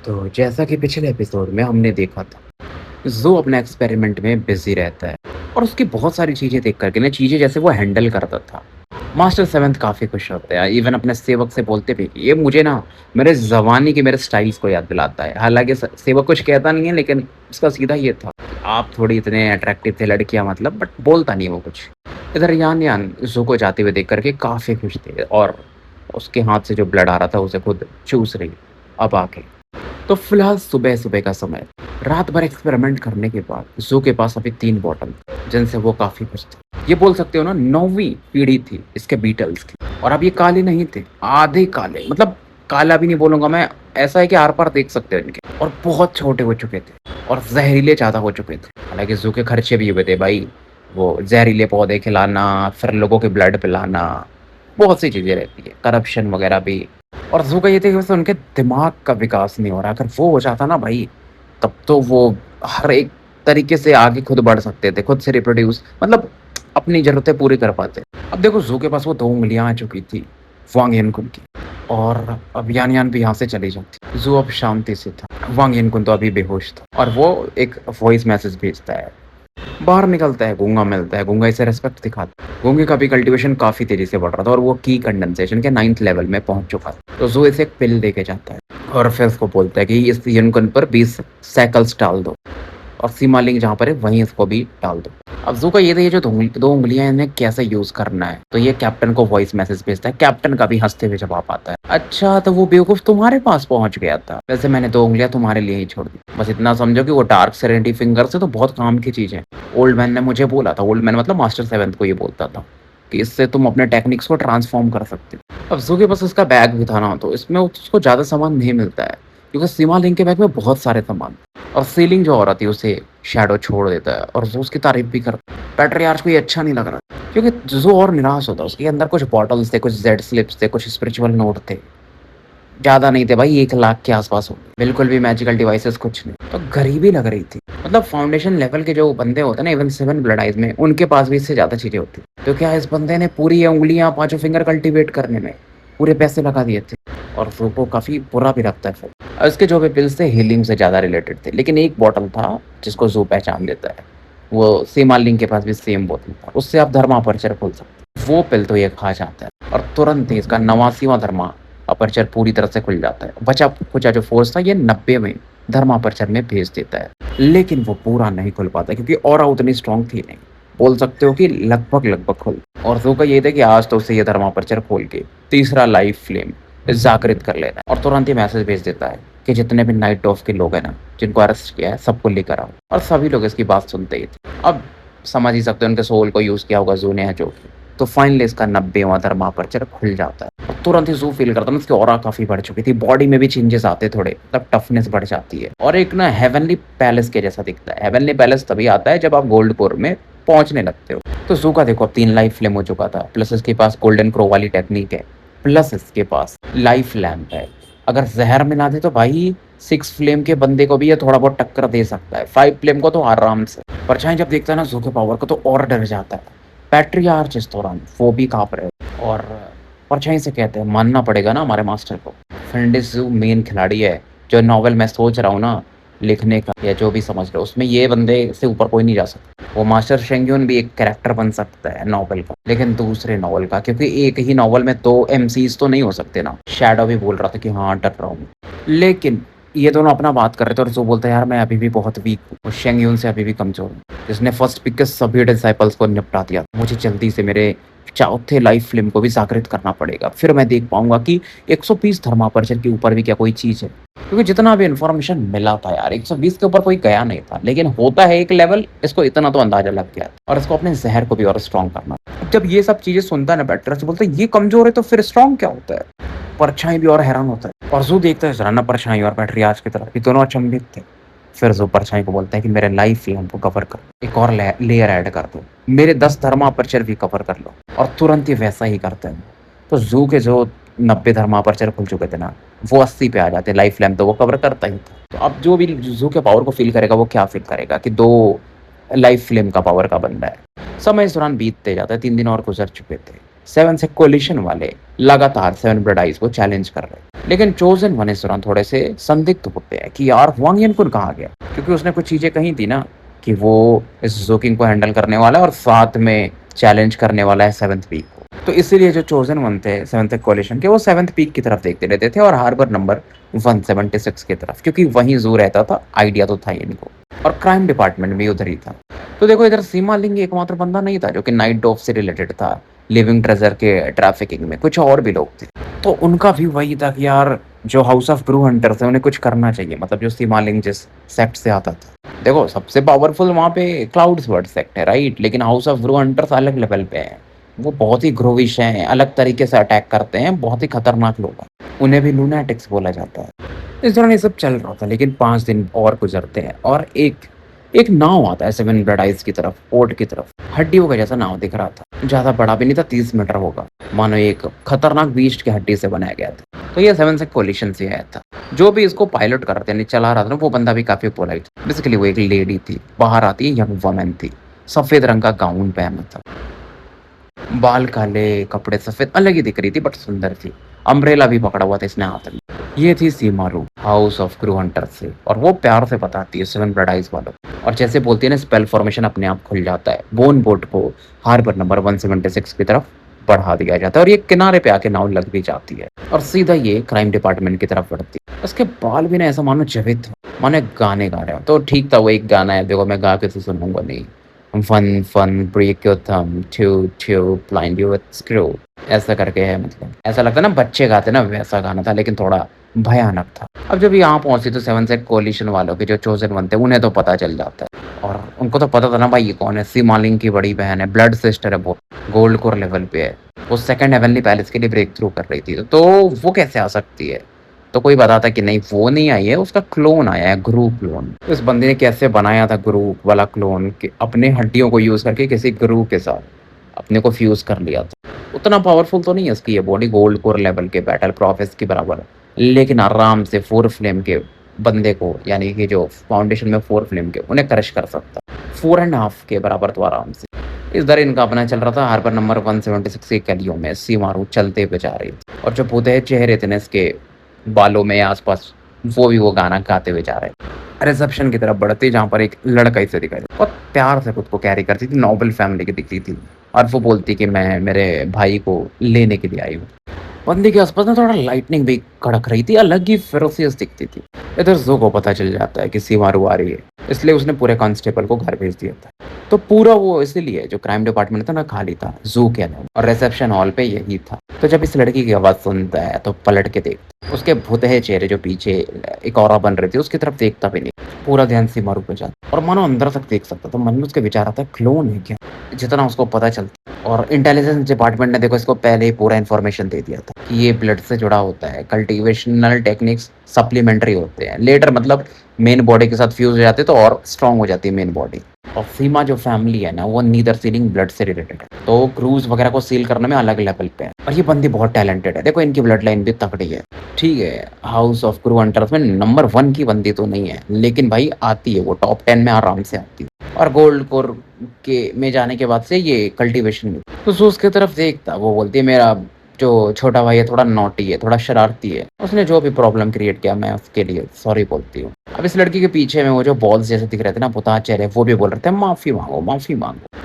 तो जैसा कि पिछले एपिसोड में हमने देखा था, ज़ो अपने एक्सपेरिमेंट में बिज़ी रहता है और उसकी बहुत सारी चीज़ें देख कर के ना चीज़ें जैसे वो हैंडल करता था। मास्टर सेवंथ काफ़ी खुश होते हैं, इवन अपने सेवक से बोलते भी कि ये मुझे ना मेरे ज़माने के मेरे स्टाइल्स को याद दिलाता है। हालाँकि स सेवक कुछ कहता नहीं है लेकिन उसका सीधा ये था, कि आप थोड़ी इतने अट्रैक्टिव थे लड़कियाँ मतलब बट बोलता नहीं है वो कुछ। इधर यान यान ज़ो को जाते हुए देख कर के काफ़ी खुश थे और उसके हाथ से जो ब्लड आ रहा था उसे खुद चूस रही अब आके। तो फिलहाल सुबह-सुबह का समय। रात भर एक्सपेरिमेंट करने के बाद ज़ू के पास अभी 3 बॉटल जिनसे वो काफ़ी खुश थे। ये बोल सकते हो ना 9वीं पीढ़ी थी इसके बीटल्स की और अब ये काले नहीं थे, आधे काले मतलब काला भी नहीं बोलूँगा मैं, ऐसा है कि आर-पार देख सकते हो इनके और बहुत छोटे हो चुके थे और ज़हरीले ज़्यादा हो चुके थे। हालाँकि ज़ू के खर्चे भी हुए थे भाई, वो ज़हरीले पौधे खिलाना, फिर लोगों के ब्लड पिलाना, बहुत सी चीज़ें रहती है, करप्शन वगैरह भी। और ज़ू का ये था कि बस उनके दिमाग का विकास नहीं हो रहा, अगर वो हो जाता ना भाई, तब तो वो हर एक तरीके से आगे खुद बढ़ सकते थे, खुद से रिप्रोड्यूस मतलब अपनी ज़रूरतें पूरी कर पाते। अब देखो ज़ू के पास वो 2 उँगलियाँ आ चुकी थी, वांग येनकुन की और अब यान यान भी यहाँ से चली जाती। ज़ू अब शांति से था, वांग येनकुन तो अभी बेहोश था और वो एक वॉइस मैसेज भेजता है। बाहर निकलता है, गूंगा मिलता है, गूंगा इसे रिस्पेक्ट दिखाता है। गूंगे का भी कल्टीवेशन काफ़ी तेज़ी से बढ़ रहा था और वो की कंडेंसेशन के 9th लेवल में पहुँच चुका था। तो ज़ू इसे एक पिल देके जाता है और फिर उसको बोलता है कि इस यनुकन पर 20 सैकल्स डाल दो और सीमा लिंक जहाँ पर है वहीं इसको भी डाल दो। अब ज़ू का ये था ये जो 2 उँगलियाँ हैं इन्हें कैसे यूज़ करना है, तो ये कैप्टन को वॉइस मैसेज भेजता है, कैप्टन का भी हँसते हुए जवाब आता है, अच्छा तो वो बेवकूफ़ तुम्हारे पास पहुँच गया था, वैसे मैंने 2 उँगलियाँ तुम्हारे लिए ही छोड़ दी। बस इतना समझो कि वो डार्क सेरेनिटी फिंगर्स है तो बहुत काम की चीज़ है। ओल्ड मैन ने मुझे बोला था, ओल्ड मैन मतलब मास्टर सेवेंथ को ये बोलता था, कि इससे तुम अपने टेक्निक्स को ट्रांसफ़ॉर्म कर सकते हो। अब ज़ू के पास उसका बैग भी था ना, तो इसमें उसको ज़्यादा सामान नहीं मिलता है, क्योंकि सीमा लिंक के बैग में बहुत सारे सामान और सीलिंग जो औरत है उसे शैडो छोड़ देता है और ज़ू उसकी तारीफ़ भी करता है। पैट्रियार्च को ये अच्छा नहीं लग रहा, क्योंकि ज़ू और निराश होता है, उसके अंदर कुछ बॉटल्स थे, कुछ ज़ेड स्लिप्स थे, कुछ स्पिरिचुअल नोट थे। ज़्यादा नहीं थे भाई, 1 लाख के आस-पास होंगे। बिल्कुल भी मैजिकल डिवाइसेज़ कुछ नहीं। तो गरीबी लग रही थी। मतलब फाउंडेशन लेवल के जो बंदे होते हैं ना इवन 7 ब्लड आइज़ में, उनके पास भी इससे ज़्यादा चीज़ें होती। तो क्या इस बंदे ने पूरी ये उँगलियाँ, पाँचों फिंगर कल्टीवेट करने में पूरे पैसे लगा दिए थे और ज़ू को काफ़ी बुरा भी लगता है फिर। इसके जो भी पिल्स थे हीलिंग से ज़्यादा रिलेटेड थे, लेकिन एक बॉटल था जिसको ज़ू पहचान लेता है। वो सीमा लिंक के पास भी सेम बोतल था। उससे आप धर्मा अपर्चर खोल सकते। वो पिल तो ये खा जाता है और तुरंत ही इसका 89वाँ धर्मा अपर्चर पूरी तरह से खुल जाता है। बचा-खुचा जो फ़ोर्स था ये 90 में धर्मा अपर्चर में भेज देता है। लेकिन वो पूरा नहीं खुल पाता क्योंकि ऑरा उतनी स्ट्रॉन्ग थी नहीं। बोल सकते हो कि लगभग-लगभग खुल और ज़ू का ये था कि आज तो उसे ये धर्मा अपर्चर खोल के तीसरा लाइफ फ्लेम जागृत कर लेना है और तुरंत ही मैसेज भेज देता है कि जितने भी नाइट ऑफ के लोग हैं ना, जिनको अरेस्ट किया है सबको लेकर आओ और सभी लोग इसकी बात सुनते ही थे। अब समझ ही सकते हो उनके सोल को यूज़ किया होगा ज़ू ने जो कि। तो फाइनली इसका 90वाँ धर्मा अपर्चर खुल जाता है और तुरंत ही ज़ू फ़ील करता है ना उसकी ऑरा काफ़ी बढ़ चुकी थी, बॉडी में भी चेंजेस आते थोड़े, मतलब टफनेस बढ़ जाती है और एक ना हेवनली पैलेस के जैसा दिखता है। हेवनली पैलेस तभी आता है जब आप गोल्ड कोर में पहुँचने लगते हो। तो ज़ू का देखो अब 3 लाइफ फ्लेम हो चुका था, प्लस इसके पास गोल्डन क्रो वाली टेक्निक है, प्लस इसके पास लाइफ लैम्प है। अगर ज़हर मिला दे तो भाई 6 फ्लेम के बंदे को भी ये थोड़ा बहुत टक्कर दे सकता है, 5 फ्लेम को तो आराम से। परछाई जब देखता है ना ज़ू के पावर को तो और डर जाता है। पैट्रियार्च इस दौरान वो भी काँप रहे और परछाई से कहते हैं मानना पड़ेगा ना हमारे मास्टर को। फेंडिस ज़ू मेन खिलाड़ी है, जो नॉवेल मैं सोच रहा हूँ ना लिखने का या जो भी समझ रहे हो उसमें ये बंदे से ऊपर कोई नहीं जा सकता। वो मास्टर शेंग्यून भी एक कैरेक्टर बन सकता है नॉवेल का, लेकिन दूसरे नॉवेल का, क्योंकि एक ही नॉवेल में 2 एमसीज़ तो नहीं हो सकते ना। शैडो भी बोल रहा था कि हाँ, डर रहा हूँ। लेकिन ये दोनों अपना बात कर रहे थे और ज़ू बोलता है यार मैं अभी भी बहुत वीक हूँ और शेंग्यून से अभी भी कमज़ोर हूँ, जिसने फर्स्ट पिक के सभी डिसाइपल्स को निपटा दिया। मुझे जल्दी से मेरे चौथे लाइफ फ्लेम को भी जागृत करना पड़ेगा, फिर मैं देख पाऊँगा कि 120 थर्मापर्चर के ऊपर भी क्या कोई चीज़ है। क्योंकि जितना भी इन्फॉर्मेशन मिला था यार 120 के ऊपर कोई गया नहीं था, लेकिन होता है एक लेवल, इसको इतना तो अंदाज़ा लग गया और इसको अपने ज़हर को भी और स्ट्रॉन्ग करना। जब ये सब चीज़ें सुनता है ना बैटलर बोलता है ये कमज़ोर है तो फिर स्ट्रॉन्ग क्या होता है? परछाई भी और हैरान होता है और ज़ू देखता है ज़रा परछाई और पैट्रियार्च की तरफ, ये दोनों अचंभित थे। फिर ज़ू परछाई को बोलता है कि मेरे लाइफ फ्लेम को कवर कर, एक और लेयर ऐड कर दो, मेरे 10 थर्मा अपर्चर भी कवर कर लो और तुरंत ही वैसा ही करते हैं। तो ज़ू के जो 90 थर्मा अपर्चर खुल चुके थे ना, वो 80 पे आ जाते, लाइफ लैम्प तो वो कवर करता ही था। तो अब जो भी ज़ू के पावर को फ़ील करेगा वो क्या फ़ील करेगा कि 2 लाइफ फ्लेम का पावर का बंदा है। समय इस दौरान बीतते जाता है, 3 दिन और गुज़र चुके थे। सेवन से कोलिशन वाले लगातार सेवन ब्लड आइज को चैलेंज कर रहे, लेकिन चोजन वन इस दौरान थोड़े से संदिग्ध होते हैं कि यार वांग यनकुन कहाँ गया, क्योंकि उसने कुछ चीजें कही थी ना कि वो इस जोकिंग को हैंडल करने वाला है और साथ में चैलेंज करने वाला है सेवंथ पीक को। तो इसीलिए जो चोजन वन थे सेवंथ कोलिशन के, वो सेवंथ पीक की तरफ देखते रहते थे और हार्बर नंबर 176 की तरफ, क्योंकि वहीं जू रहता था। आइडिया तो था ही इनको, और क्राइम डिपार्टमेंट भी उधर ही था। तो देखो इधर सीमा लिंग एकमात्र बंदा नहीं था जो कि नाइट डॉग से रिलेटेड था। लिविंग ट्रेजर के ट्रैफिकिंग में कुछ और भी लोग थे, तो उनका भी वही था कि यार जो हाउस ऑफ ब्रू हंटर थे उन्हें कुछ करना चाहिए, मतलब जो सीमा लिंग जिस सेक्ट से आता था। देखो सबसे पावरफुल वहाँ पे क्लाउड्स वर्ड सेक्ट है, राइट, लेकिन हाउस ऑफ ब्रू हंटर्स अलग लेवल पे है। वो बहुत ही ग्रोविश हैं, अलग तरीके से अटैक करते हैं, बहुत ही खतरनाक लोग हैं। उन्हें भी लूनाटिक्स बोला जाता है। इस दौरान ये सब चल रहा था, लेकिन 5 दिन और गुजरते हैं और एक एक नाव आता है सेवन ब्लड आइज की तरफ, पोर्ट की तरफ। हड्डियों का जैसा नाव दिख रहा था, ज्यादा बड़ा भी नहीं था, 30 मीटर होगा, मानो एक खतरनाक बीस्ट की हड्डी से बनाया गया था। तो ये सेवन से कोलिशन से आया था। जो भी इसको पायलट कर रहे थे, चला रहा था ना, वो बंदा भी काफी पोलाइट। बेसिकली वो एक लेडी थी, बाहर आती है यंग वुमन थी, सफेद रंग का गाउन पहना था, बाल काले, कपड़े सफेद, अलग ही दिख रही थी बट सुंदर थी। अम्ब्रेला भी पकड़ा हुआ था इसने हाथ में। ये थी सीमारू, हाउस ऑफ क्रू हंटर से, और वो प्यार से बताती है सेवन ब्लड आइज वालों को। और जैसे बोलती है ना, स्पेल फॉर्मेशन अपने आप खुल जाता है। बोन बोट को हार्बर नंबर 176 की तरफ बढ़ा दिया जाता है और ये किनारे पे आके नाव लग भी जाती है और सीधा ये क्राइम डिपार्टमेंट की तरफ बढ़ती है। उसके बाल भी ना ऐसा मानो जीवित हो, मानो एक गाने गा रहे हो। तो ठीक था, वो एक गाना है, देखो मैं गा के तो सुनूंगा नहीं। Fun fun break your thumb to to blind you with screw, ऐसा करके है। मतलब ऐसा लगता है ना बच्चे गाते ना, वैसा गाना था, लेकिन थोड़ा भयानक था। अब जब यहाँ पहुंची तो सेवन से कोलिशन वालों के जो चोजन वन थे उन्हें तो पता चल जाता है, और उनको तो पता था ना भाई ये कौन है। सीमा लिंग की बड़ी बहन है, ब्लड सिस्टर है, वो गोल्ड कोर लेवल पे है। वो सेकंड हेवनली पैलेस के लिए ब्रेक थ्रू कर रही थी, तो वो कैसे आ सकती है। तो कोई बताता कि नहीं वो नहीं आई है, उसका क्लोन आया है, गुरु क्लोन। तो इस बंदे ने कैसे बनाया था गुरु वाला क्लोन, कि अपने हड्डियों को यूज करके किसी गुरु के साथ अपने को फ्यूज कर लिया था। उतना पावरफुल तो नहीं है इसकी ये बॉडी, गोल्ड कोर लेवल के बैटल प्रोफेस के बराबर, लेकिन आराम से 4 फ्लेम के बंदे को, यानी कि जो फाउंडेशन में 4 फ्लेम के, उन्हें क्रश कर सकता। 4.5 के बराबर तो आराम से। इस दर इनका अपना चल रहा था। हार्बर नंबर 176 की गलियों में सीमारू चलते हुए जा रही थी, और जो भूते चेहरे थे ना इसके बालों में आसपास, वो भी वो गाना गाते हुए जा रहे। रिसेप्शन की तरफ बढ़ती, जहाँ पर एक लड़का इसे दिखाई दे, बहुत प्यार से खुद को कैरी करती थी, नोबल फैमिली की दिखती थी, और वो बोलती कि मैं मेरे भाई को लेने के लिए आई हूँ। बंदी के आसपास ना थोड़ा लाइटनिंग भी कड़क रही थी, अलग ही फेरोसियस दिखती थी। इधर जो को पता चल जाता है कि सीमारू आ रही है, इसलिए उसने पूरे कांस्टेबल को घर भेज दिया था। तो पूरा वो इसलिए जो क्राइम डिपार्टमेंट था ना खाली था, जू के अलावा, और रिसेप्शन हॉल पे यही था। तो जब इस लड़की की आवाज सुनता है तो पलट के देखता, उसके भूतहे चेहरे जो पीछे एक औरा बन रही थी उसकी तरफ देखता भी नहीं, पूरा ध्यान सीमारू पे जाता, और मानो अंदर तक देख सकता। तो मन में उसके विचार आता है क्लोन है क्या, जितना उसको पता चलता। और इंटेलिजेंस डिपार्टमेंट ने देखो इसको पहले ही पूरा इन्फॉर्मेशन दे दिया था कि ये ब्लड से जुड़ा होता है, कल्टीवेशनल टेक्निक्स सप्लीमेंट्री होते हैं, लेटर मतलब मेन बॉडी के साथ फ्यूज हो जाते तो और स्ट्रांग हो जाती है मेन बॉडी। और सीमा जो फैमिली है ना, वो नीदर सीलिंग ब्लड से रिलेटेड है, तो क्रूज वगैरह को सील करने में अलग लेवल पे है। और ये बंदी बहुत टैलेंटेड है, देखो इनकी ब्लड लाइन भी तगड़ी है। ठीक है, हाउस ऑफ क्रू हंटर्स में नंबर 1 की बंदी तो नहीं है, लेकिन भाई आती है, वो टॉप 10 में आराम से आती है। और गोल्ड कोर के में जाने के बाद से ये कल्टीवेशन में, तो सूस की तरफ देखता, वो बोलती है मेरा जो छोटा भाई है थोड़ा नॉटी है, थोड़ा शरारती है, उसने जो भी प्रॉब्लम क्रिएट किया मैं उसके लिए सॉरी बोलती हूँ। अब इस लड़की के पीछे में वो जो बॉल्स जैसे दिख रहे थे ना, बुता चेहरे, वो भी बोल रहे थे माफी मांगो माफी मांगो।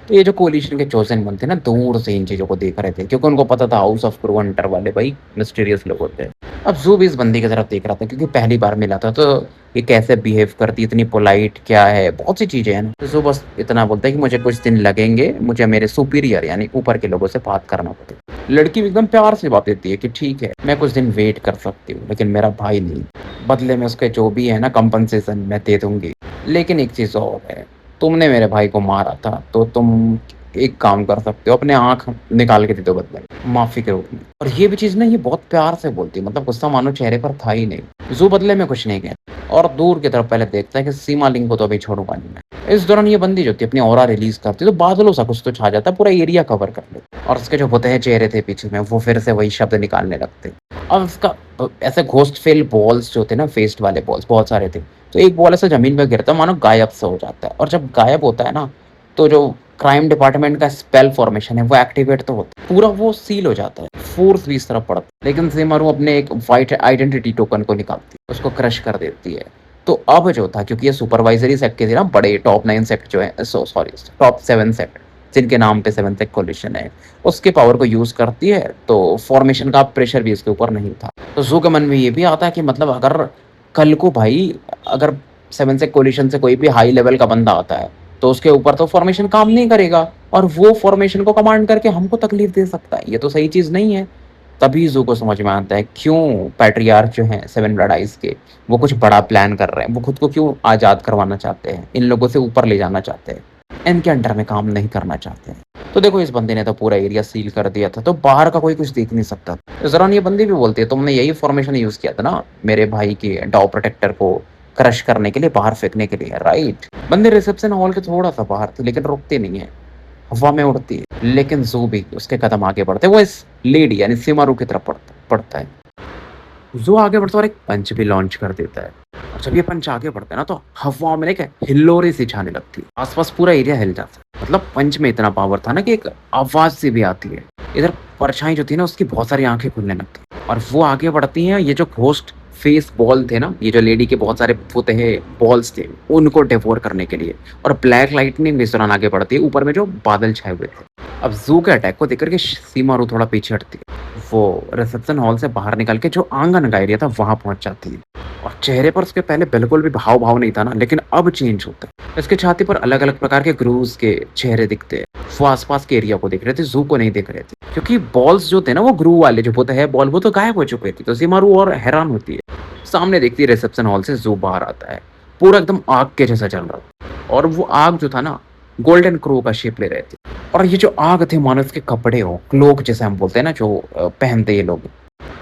तो ये जो कोलिशन के चोजन वन थे ना, दूर से इन चीजों को देख रहे थे, क्योंकि उनको पता था हाउस ऑफ क्रू हंटर वाले भाई मिस्टीरियस लोग होते हैं। अब जू भी इस बंदी की तरफ देख रहा था, क्योंकि पहली बार मिला था, तो ये कैसे बिहेव करती, इतनी पोलाइट क्या है, बहुत सी चीजें हैं ना। तो जू बस इतना बोलता है कि मुझे कुछ दिन लगेंगे, मुझे मेरे सुपीरियर यानी ऊपर के लोगों से बात करना पड़ेगा। लड़की भी एकदम प्यार से बात देती है कि ठीक है मैं कुछ दिन वेट कर सकती हूँ, लेकिन मेरा भाई नहीं, बदले में उसके जो भी है ना कंपनसेशन मैं दे दूंगी। लेकिन एक चीज और है, तुमने मेरे भाई को मारा था, तो तुम एक काम कर सकते हो, अपने आंख निकाल के दे दो बदले में, माफी के रूप में। और ये भी चीज ना ये बहुत प्यार से बोलती है, मतलब गुस्सा मानो चेहरे पर था ही नहीं। जू बदले में कुछ नहीं कहता, और दूर की तरफ पहले देखता है कि सीमा लिंग को तो अभी छोड़ूंगा नहीं मैं। इस दौरान ये बंदी जो थी अपनी ऑरा रिलीज करती, तो बादलों सा कुछ तो छा जाता, पूरा एरिया कवर कर लेता, और उसके जो बुतहे चेहरे थे पीछे में, वो फिर से वही शब्द निकालने लगते। अब उसका ऐसे घोस्ट फेल बॉल्स जो थे ना, फेस्ड वाले बॉल्स बहुत सारे थे, तो एक बॉल ऐसा जमीन पे गिरता मानो गायब सा हो जाता है, और जब गायब होता है ना, तो जो क्राइम डिपार्टमेंट का स्पेल फॉर्मेशन है वो एक्टिवेट तो होता है, पूरा वो सील हो जाता है, फोर्स भी इस तरफ पड़ता है। लेकिन सेमारू अपने एक वाइट आइडेंटिटी टोकन को निकालती है, उसको क्रश कर देती है। तो अब जो था, क्योंकि ये सुपरवाइजरी सेक्ट के थे ना, बड़े टॉप 9 सेक्ट जो है, सॉरी टॉप 7 सेक्ट जिनके नाम पे 7 सेक्ट कोलिशन है, उसके पावर को यूज करती है। तो फॉर्मेशन का प्रेशर भी इसके ऊपर नहीं था। तो जू के मन में ये भी आता है कि मतलब अगर कल को भाई, अगर 7 सेक्ट कोलिशन से कोई भी हाई लेवल का बंदा आता है तो उसके ऊपर तो फॉर्मेशन काम नहीं करेगा, और वो फॉर्मेशन को कमांड करके हमको तकलीफ दे सकता है। ये तो सही चीज़ नहीं है। तभी ज़ू को समझ में आता है क्यों पैट्रियार्क जो हैं 7 ब्लड आइज के, वो कुछ बड़ा प्लान कर रहे हैं। वो खुद को क्यों आज़ाद करवाना चाहते हैं, इन लोगों से ऊपर ले जाना चाहते हैं, इनके अंडर में काम नहीं करना चाहते हैं। तो देखो, इस बंदे ने तो पूरा एरिया सील कर दिया था, तो बाहर का कोई कुछ देख नहीं सकता। इस दौरान ये बंदी भी बोलती है, तुमने यही फॉर्मेशन यूज़ किया था ना मेरे भाई के डॉ प्रोटेक्टर को क्रश करने के लिए, बाहर फेंकने के लिए, राइट। बंदे रिसेप्शन हॉल के थोड़ा सा बाहर थे, लेकिन रुकते नहीं है, हवा में उड़ती है। लेकिन जू भी उसके कदम आगे बढ़ते, वो इस लेडी यानी सिमारू की तरफ पड़ता है। जू आगे बढ़ता है और एक पंच भी लॉन्च कर देता है। और जब ये पंच आगे बढ़ता है ना, तो हवा में एक हिल्लोरे सी छाने लगती है, आसपास पूरा एरिया हिल जाता है। मतलब पंच में इतना पावर था ना कि एक आवाज सी भी आती है। इधर परछाई जो थी ना, उसकी बहुत सारी आंखें खुलने लगती है और वो आगे बढ़ती हैं। ये जो घोस्ट फेस बॉल थे ना, ये जो लेडी के बहुत सारे वो थे बॉल्स थे, उनको डेवोर करने के लिए। और ब्लैक लाइटनिंग इस दौरान आगे बढ़ती है, ऊपर में जो बादल छाए हुए थे। अब जू के अटैक को देखकर के सीमारू थोड़ा पीछे हटती है। वो रिसेप्शन हॉल से बाहर निकल के जो आंगन का एरिया था वहां पहुंच जाती है। और चेहरे पर उसके पहले बिल्कुल भी भाव नहीं था ना, लेकिन अब चेंज होता है। इसके छाती पर अलग अलग प्रकार के ग्रूव्स के चेहरे दिखते हैं। वो आसपास के एरिया को देख रहे थे, जू को नहीं देख रहे थे, क्योंकि बॉल्स जो थे ना, वो ग्रूव वाले जो होते हैं बॉल, वो तो गायब हो चुके थे। तो सीमारू और हैरान होती है। सामने देखती है रिसेप्शन हॉल से जू बाहर आता है, पूरा एकदम आग के जैसा चल रहा था। और वो आग जो था ना, गोल्डन क्रो का शेप ले रहे थे। और ये जो आग थे, मानो उसके कपड़े हो, क्लोक जैसे हम बोलते हैं ना, जो पहनते ये लोग,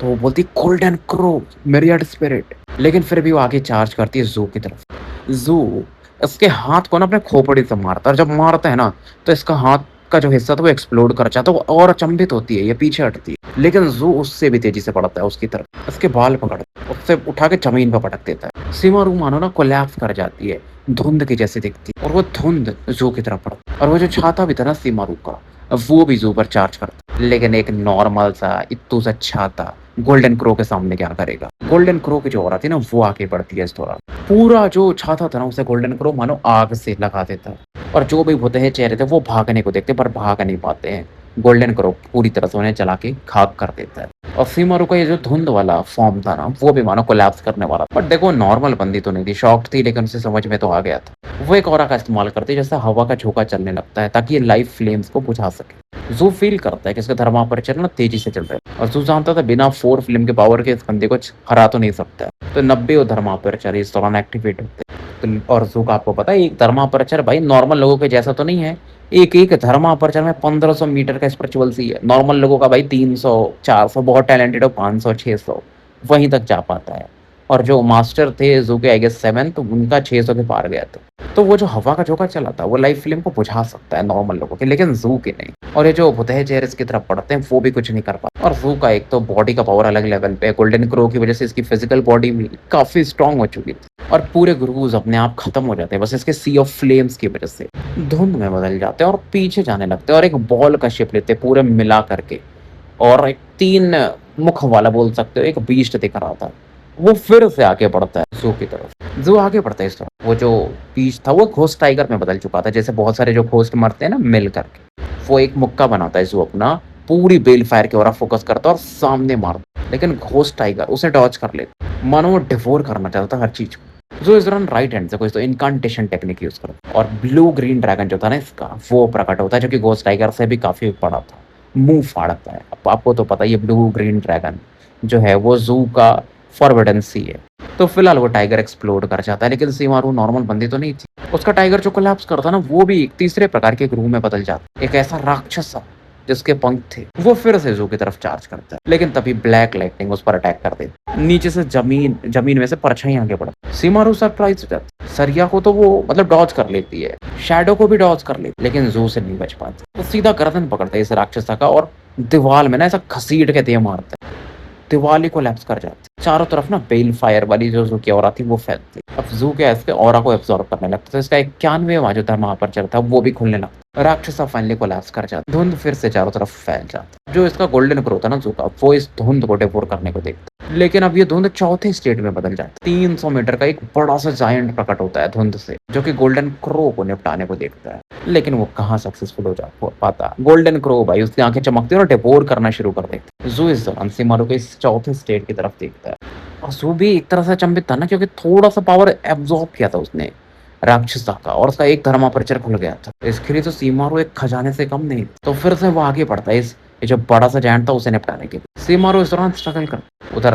तो वो बोलती गोल्डन क्रो मेरियड स्पिरिट। लेकिन फिर भी वो आगे चार्ज करती है जू की तरफ। जू इसके हाथ को ना अपने खोपड़ी से मारता है, और जब मारता है ना, तो इसका हाथ का जो हिस्सा था वो एक्सप्लोड कर जाता है। वो और अचंभित होती है, ये पीछे हटती है। लेकिन जू उससे भी तेजी से बढ़ता है उसकी तरफ, उसके बाल पकड़ता है, उससे उठा के जमीन पर पटक देता है। सीमारू मानो ना कोलैप्स कर जाती है, धुंध की जैसी दिखती है। और वो धुंध जू की तरफ पड़ता है। और वो जो छाता भी था ना सीमारू का, वो भी जू पर चार्ज करता है। लेकिन एक नॉर्मल सा इत्तू सा छाता गोल्डन क्रो के सामने क्या करेगा। गोल्डन क्रो की जो औरत थी ना, वो आगे बढ़ती है इस दौरान। पूरा जो छाता था ना, उसे गोल्डन क्रो मानो आग से लगा देता है। और जो भी होते हैं चेहरे थे, वो भागने को देखते पर भाग नहीं पाते हैं। गोल्डन क्रो पूरी तरह से उन्हें जला के खाक कर देता है। और सीमारू का ये जो धुंध वाला फॉर्म था ना, वो भी मानो कोलैप्स करने वाला। बट देखो, नॉर्मल बंदी तो नहीं थी, शॉक्ड थी, लेकिन उसे समझ में तो आ गया था। वो एक ऑरा का इस्तेमाल करती है, जैसे हवा का झोंका चलने लगता है, ताकि ये लाइव फ्लेम्स को बुझा सके। जू फील करता है कि इसका धर्मापर्चर ना तेजी से चल रहा है। और जू जानता था बिना 4 फ्लेम के पावर के इस बंदे को हरा तो नहीं सकता। तो 90 धर्मापर्चर इस दौरान एक्टिवेट होते हैं। तो और जू का आपको पता है, एक धर्मापर्चर भाई नॉर्मल लोगों के जैसा तो नहीं है। एक धर्मापर्चर में 1500 मीटर का स्पिरिचुअल सी है। नॉर्मल लोगों का भाई 300 400, बहुत टैलेंटेड हो 500 600 वहीं तक जा पाता है। और जो मास्टर थे जू के, आई गेस 7, तो उनका 600 के पार गया था। तो वो जो हवा का झोंका चला था, वो लाइफ फ्लेम को बुझा सकता है नॉर्मल लोगों के, लेकिन जू के नहीं। और ये जो भुतह चेहरे की तरफ पड़ते हैं, वो भी कुछ नहीं कर पाते। और जू का एक तो बॉडी का पावर अलग लेवल पे है। गोल्डन क्रो की वजह से इसकी फिजिकल बॉडी भी काफी स्ट्रांग हो चुकी थी। और पूरे ग्रूव्स अपने आप खत्म हो जाते हैं, बस इसके सी ऑफ फ्लेम्स की वजह से धुंध में बदल जाते हैं और पीछे जाने लगते हैं। और एक बॉल का शेप लेते हैं पूरे मिला करके। और एक 3 मुख वाला बोल सकते हो, एक बीस्ट दिख रहा था, वो फिर से आगे बढ़ता है जू की तरफ। जू आगे बढ़ता है इस तरफ। वो जो बीस्ट था, वो घोस्ट टाइगर में बदल चुका था। जैसे बहुत सारे जो घोस्ट मरते हैं ना मिल करके, वो एक मुक्का बनाता है जू अपना, पूरी बेल फायर की ओर फोकस करता है और सामने मारता। लेकिन घोस्ट टाइगर उसे डॉच कर लेता, मानो वो डिवोर करना चाहता था हर चीज को। जो इस दौरान राइट हैंड से कोई तो इनकांटेशन टेक्निक यूज करता है। और ब्लू ग्रीन ड्रैगन जो था ना इसका, वो प्रकट होता है, जो कि घोस्ट टाइगर से भी काफी बड़ा था। मुंह फाड़ता है। अब आपको तो पता ही है, ब्लू ग्रीन ड्रैगन जो है वो जू का फॉरबिडन सी है। तो फिलहाल वो टाइगर एक्सप्लोड कर जाता है। लेकिन सीमारू नॉर्मल बंदी तो नहीं थी। उसका टाइगर जो कोलैप्स करता ना, वो भी एक तीसरे प्रकार के ग्रूव में बदल जाता। एक ऐसा राक्षस सा जिसके पंख थे, वो फिर से जू की तरफ चार्ज करता है। लेकिन तभी ब्लैक लाइटनिंग उस पर अटैक कर देती। नीचे से जमीन में से परछाई आगे बढ़ती। सीमारू सरप्राइज हो जाती। सरिया को तो वो मतलब डॉज कर लेती है, शैडो को भी डॉज कर लेती, लेकिन जू से नहीं बच पाती। वो सीधा गर्दन पकड़ता है इस राक्षस का और दीवार में ना ऐसा घसीट के दे मारता है। दीवार ही कोलैप्स कर जाती। चारों तरफ ना बेल फायर वाली जो ज़ू की ऑरा थी वो फैलती। अब ज़ू क्या है इसके ऑरा को एब्ज़ॉर्ब करने लगता है, तो इसका 91वां जो धर्मापर्चर था वो भी खुलने लगता। राक्षसा फाइनली कोलैप्स कर जाता। धुंध फिर से चारों तरफ फैल जाती। जो इसका गोल्डन ग्रो था ना ज़ू का, वो इस धुंध को डिवोर करने को देखता है। लेकिन अब ये धुंध चौथे स्टेट में बदल जाती है। 300 मीटर का एक बड़ा-सा जायंट प्रकट होता है धुंध से, जो कि गोल्डन क्रो को निपटाने को देखता है। लेकिन वो कहाँ सक्सेसफुल हो पाता। गोल्डन क्रो भाई उसकी आँखें चमकती है और डिवोर करना शुरू कर देती है। ज़ू इस दौरान सीमारू के इस चौथे स्टेट की तरफ देखता है। और ज़ू भी एक तरह से अचंभित था ना, क्योंकि थोड़ा-सा पावर एब्ज़ॉर्ब किया था उसने राक्षसा का, और उसका एक धर्मापर्चर खुल गया था। इसके लिए तो सीमारू एक खजाने से कम नहीं। तो फिर से वो आगे बढ़ता है इस ये जो बड़ा-सा जायंट था उसे निपटाने के लिए। सीमारू इस दौरान स्ट्रगल कर उधर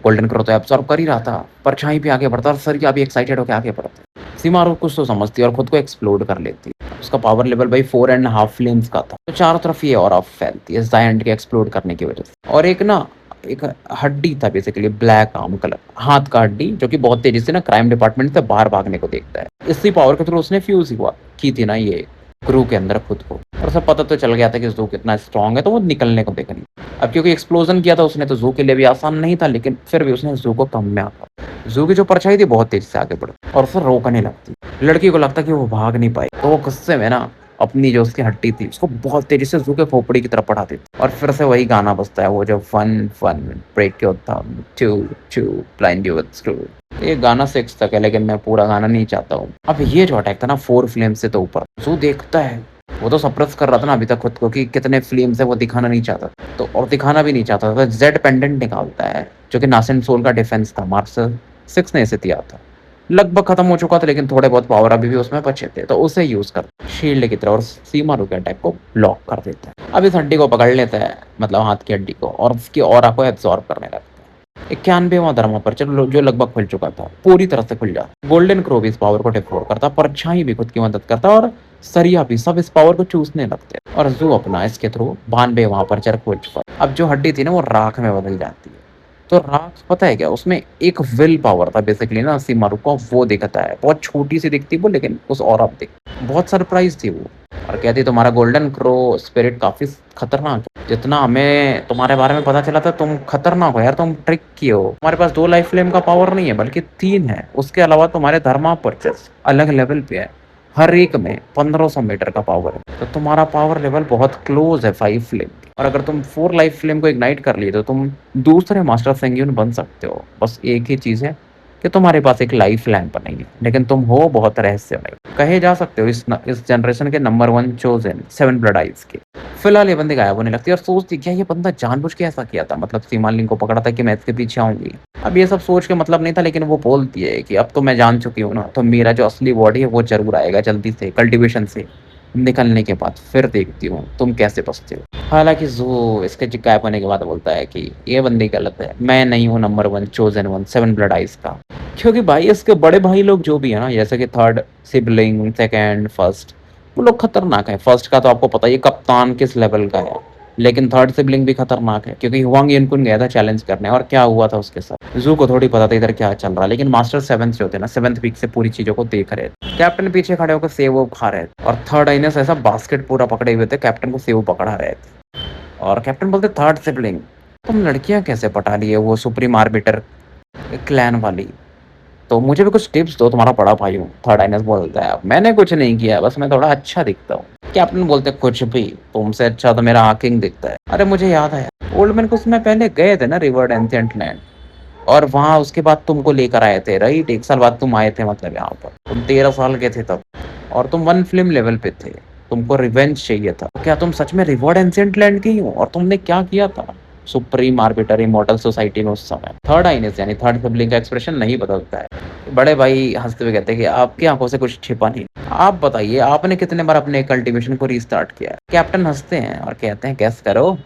गोल्डन क्रो तो एब्ज़ॉर्ब कर ही रहा था, परछाई भी आगे बढ़ता और सरिया भी एक्साइटेड होके आगे बढ़ता है। सीमारू कुछ तो समझती है और खुद को एक्सप्लोड कर लेती है। उसका पावर लेवल भाई 4 एंड हाफ फ्लेम्स का था। तो चारों तरफ ये ऑरा फैलती है इस जायंट के एक्सप्लोड करने की वजह से। और एक हड्डी था बेसिकली ब्लैक आर्म कलर, हाथ का हड्डी, जो कि बहुत तेज़ी से ना क्राइम डिपार्टमेंट से बाहर भागने को देखता है। इसी पावर के थ्रू उसने फ्यूज़ हुआ की थी ना ये क्रू के अंदर खुद को, और उसे पता तो चल गया था कि ज़ू कितना स्ट्रॉन्ग है, तो वो निकलने को देखा नहीं। अब क्योंकि एक्सप्लोजन किया था उसने, तो ज़ू के लिए भी आसान नहीं था, लेकिन फिर भी उसने ज़ू को कम में आका। ज़ू की जो परछाई थी बहुत तेज़ी से आगे बढ़ी और उसे रोकने लगती। लड़की को लगता कि वो भाग नहीं पाई, तो वो गुस्से में ना अपनी जो उसकी हड्डी थी उसको बहुत तेज़ी से ज़ू के खोपड़ी की तरफ बढ़ा देती। और फिर से वही गाना बजता है, वो जो fun fun break your thumb to to blind you with screw. ये गाना 6 तक है, लेकिन मैं पूरा गाना नहीं चाहता हूँ। अब ये जो अटैक था ना 4 फ्लेम से तो ऊपर, ज़ू देखता है, वो तो सप्रेस कर रहा था ना अभी तक खुद को कि कितने फ्लेम्स है, वो दिखाना नहीं चाहता। तो और दिखाना भी नहीं चाहता था। जेड पेंडेंट निकालता है, जो कि नासेंट सोल का डिफेंस था, मार्शल 6 ने इसे दिया था। लगभग खत्म हो चुका था, लेकिन थोड़े बहुत पावर अभी भी उसमें बचे थे, तो उसे यूज़ कर शील्ड की तरह और सीमारू के अटैक को ब्लॉक कर देता है। अब इस हड्डी को पकड़ लेता है, मतलब हाथ की हड्डी को, और उसकी ऑरा को एब्जॉर्ब करने लगता है। 91वां धर्मापर्चर जो लगभग खुल चुका था, पूरी तरह से खुल जाता। गोल्डन क्रो भी इस पावर को डिफोर करता, परछाई भी खुद की मदद करता, और सरिया भी सब इस पावर को चूसने लगते हैं। और ज़ू अपना इसके थ्रू 92वां पर्चर खोल चुका। अब जो हड्डी थी ना वो राख में बदल जाती है। तो राख पता है क्या, उसमें एक विल पावर था बेसिकली ना सीमारू को, वो दिखता है। बहुत छोटी सी दिखती वो, लेकिन उस ऑरा पे बहुत सरप्राइज थी वो, और कहती तुम्हारा गोल्डन क्रो स्पिरिट काफी खतरनाक है। जितना हमें तुम्हारे बारे में पता चला था, तुम खतरनाक हो यार, तुम ट्रिक किए हो। तुम्हारे पास 2 लाइफ फ्लेम का पावर नहीं है, बल्कि 3 है। उसके अलावा तुम्हारे धर्मा परचेस अलग लेवल पे है, हर एक में 1500 मीटर का पावर है। तो तुम्हारा पावर लेवल बहुत क्लोज है 5 फ्लेम के। और अगर तुम 4 लाइफ फ्लेम को इग्नाइट कर लिए, तो तुम दूसरे मास्टर सेंग्यून बन सकते हो। बस एक ही चीज़ है कि तुम्हारे पास एक लाइफ लैंप नहीं है, लेकिन तुम हो बहुत रहस्यमय, कहे जा सकते हो इस जनरेशन के नंबर 1 चोजन 7 ब्लड आइज के। फिलहाल ये बंदी गायब होने लगती है और सोचती क्या ये बंदा जानबूझ के ऐसा किया था, मतलब सीमा लिंग को पकड़ा था कि मैं इसके पीछे आऊंगी। अब ये सब सोच के मतलब नहीं था, लेकिन वो बोलती है कि अब तो मैं जान चुकी हूँ ना, तो मेरा जो असली बॉडी है वो जरूर आएगा जल्दी से, कल्टीवेशन से निकलने के बाद फिर देखती हूँ तुम कैसे बचते हो। हालांकि ज़ू इसके गायब होने के बाद बोलता है कि ये बंदी गलत है, मैं नहीं हूँ नंबर 1 चोजन 1 7 ब्लड आइज का। क्योंकि भाई इसके बड़े भाई लोग जो भी है ना, जैसे कि 3rd सिबलिंग, 2nd, 1st, वो लोग खतरनाक है। 1st का तो आपको पता ही कप्तान किस लेवल का है, लेकिन 3rd सिबलिंग भी खतरनाक है, क्योंकि हुआंग यिनकुन गया था चैलेंज करने, और क्या हुआ था उसके साथ। ज़ू को थोड़ी पता था इधर क्या चल रहा है, लेकिन मास्टर 7th जो थे ना, 7th वीक से पूरी चीजों को देख रहे थे। कैप्टन पीछे खड़े होकर सेव खा रहे थे, और 3rd आइनस ऐसा बास्केट पूरा पकड़े हुए थे, कैप्टन को सेव पकड़ा रहे थे। और कैप्टन बोलते 3rd सिबलिंग तुम लड़कियां कैसे पटा लिए, वो सुप्रीम आर्बिटर क्लैन वाली, तो मुझे भी कुछ टिप्स दो, तुम्हारा बड़ा भाई हूँ। 3rd आइनस बोलता है मैंने कुछ नहीं किया, बस मैं थोड़ा अच्छा दिखता हूँ। कैप्टन बोलते कुछ भी, तुमसे अच्छा तो मेरा आकिंग दिखता है। अरे मुझे याद है, ओल्ड मैन कुछ समय पहले गए थे ना रिवर्ड एंशिएंट लैंड, और वहां उसके बाद तुमको लेकर आए थे, राइट? 1 साल बाद तुम आए थे, मतलब यहाँ पर तुम 13 साल के थे तब, और तुम 1 फिल्म लेवल पे थे, तुमको रिवेंज चाहिए था। तो क्या तुम सच में रिवर्ड एंशिएंट लैंड की हो? और तुमने क्या किया था सुप्रीम आर्बिटर इमॉर्टल सोसाइटी में उस समय? 3rd आइनस यानी 3rd सिबलिंग का एक्सप्रेशन नहीं बदलता है। बड़े भाई हंसते हुए कहते हैं कि आपकी आंखों से कुछ छिपा नहीं, आप बताइए आपने कितने बार अपने कल्टीवेशन को रीस्टार्ट किया है? कैप्टन हंसते हैं और कहते हैं गैस करो।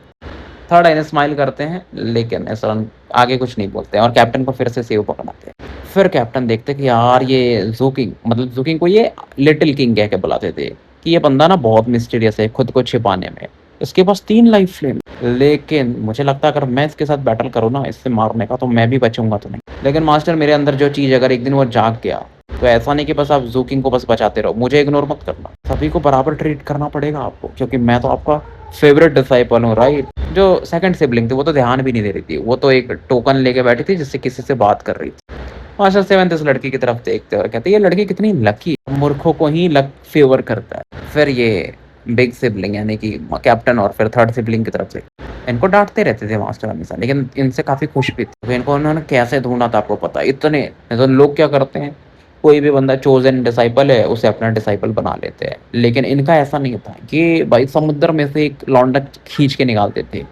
3rd आइनस स्माइल करते हैं, लेकिन ऐसा आगे कुछ नहीं बोलते हैं, और कैप्टन को फिर से सेव पकड़ाते हैं। फिर कैप्टन देखते कि यार ये ज़ूकिंग, मतलब ज़ूकिंग को ये लिटिल किंग कह के बुलाते थे, कि ये बंदा ना बहुत मिस्टीरियस है खुद को छिपाने में, इसके पास 3 लाइफ फ्लेम। लेकिन मुझे लगता है अगर मैं इसके साथ बैटल करूँ ना इससे मारने का, तो मैं भी बचूंगा तो नहीं। लेकिन मास्टर मेरे अंदर जो चीज़ अगर एक दिन वो जाग गया, तो ऐसा नहीं कि बस आप ज़ूकिंग को बस बचाते रहो, मुझे इग्नोर मत करना, सभी को बराबर ट्रीट करना पड़ेगा आपको, क्योंकि मैं तो आपका फेवरेट डिसाइपल हूँ, राइट? जो सेकंड सिबलिंग थी वो तो ध्यान भी नहीं दे रही थी, वो तो एक टोकन लेके बैठी थी जिससे किसी से बात कर रही थी। मास्टर सेवंथ इस लड़की की तरफ देखते और कहते ये लड़की कितनी लकी है, मूर्खों को ही लक फेवर करता है। फिर ये बिग सिबलिंग यानी कि कैप्टन और फिर थर्ड सिबलिंग की तरफ से इनको डांटते रहते थे मास्टर हमेशा, लेकिन इनसे काफी खुश भी थे। तो इनको उन्होंने कैसे ढूंढा था आपको पता है? इतने तो लोग क्या करते हैं, कोई भी बंदा चोजन डिसाइपल है उसे अपना डिसाइपल बना लेते हैं, लेकिन इनका ऐसा नहीं था कि भाई समुद्र में से एक लौंडा खींच के निकालते थे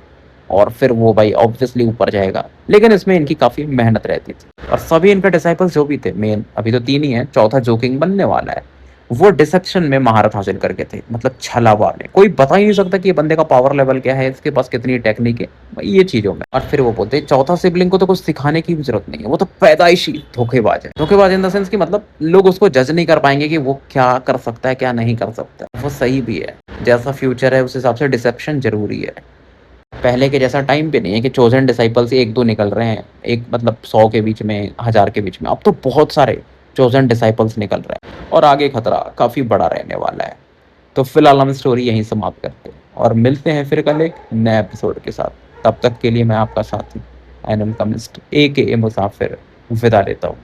और फिर वो भाई ऑब्वियसली ऊपर जाएगा, लेकिन इसमें इनकी काफी मेहनत रहती थी। और सभी इनके डिसाइपल्स जो भी थे, मेन अभी तो 3 ही हैं, चौथा जोकिंग बनने वाला है, वो डिसेप्शन में महारत हासिल करके थे, मतलब छलावा में। कोई बता ही नहीं सकता कि ये बंदे का पावर लेवल क्या है, इसके पास कितनी टेक्निक है, ये चीजों में। और फिर वो बोलते हैं चौथा सिबलिंग को तो कुछ सिखाने की भी जरूरत नहीं है, वो तो पैदाइशी धोखेबाज है। धोखेबाज इन द सेंस कि मतलब लोग उसको जज नहीं कर पाएंगे कि वो क्या कर सकता है क्या नहीं कर सकता है। वो सही भी है, जैसा फ्यूचर है उस हिसाब से डिसेप्शन जरूरी है। पहले के जैसा टाइम पे नहीं है कि चोजन डिसाइपल्स ही 1-2 निकल रहे हैं, एक मतलब 100 के बीच में, 1000 के बीच में। अब तो बहुत सारे चोजन डिसाइपल्स निकल रहे हैं और आगे खतरा काफ़ी बड़ा रहने वाला है। तो फिलहाल हम स्टोरी यहीं समाप्त करते हैं और मिलते हैं फिर कल एक नए एपिसोड के साथ। तब तक के लिए मैं आपका साथी एनिमल कमिस्ट AKA मुसाफिर विदा लेता हूँ।